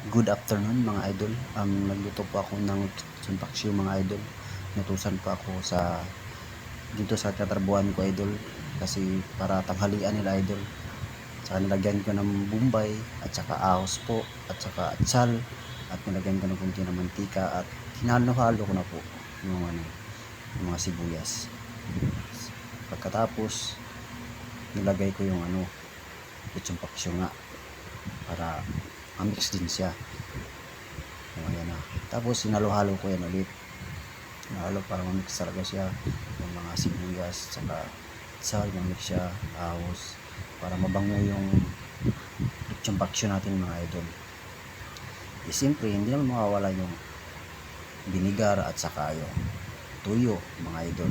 Good afternoon mga idol. Nagluto po ako ng sunpaksyo mga idol. Nutusan po ako dito sa katrabuhan ko idol. Kasi para tanghalian nila idol. Saka nilagyan ko ng bombay at saka ahos po at saka atsal. At nilagyan ko ng kunti ng mantika at hinalo-halo ko na po yung mga sibuyas. Pagkatapos nilagay ko yung sunpaksyo nga para mix din siya. Ayan na. Tapos sinalo-halo ko yan ulit. Sinalo para mamix talaga siya. Yung mga sibuyas, saka sal, mamix siya, ahos. Para mabango yung chumpaksyo natin mga idol. E siyempre, hindi naman mawawala yung binigar at saka yung tuyo mga idol.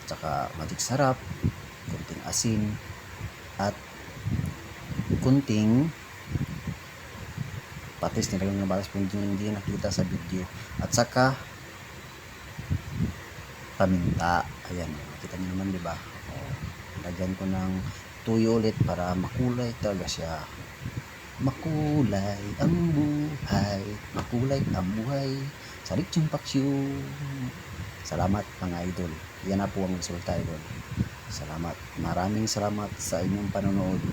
At saka magic sarap, kunting asin, at kunting patis, nilagay ng batas kung hindi nakita sa video, at saka paminta. Ayan, kita niyo naman, di ba? Lagyan ko ng tuyo ulit para makulay talaga siya. Makulay ang buhay, makulay ang buhay sa Lechon Paksiw. Salamat mga idol. Yan na po ang resulta idol. Salamat. Maraming salamat sa inyong panonood.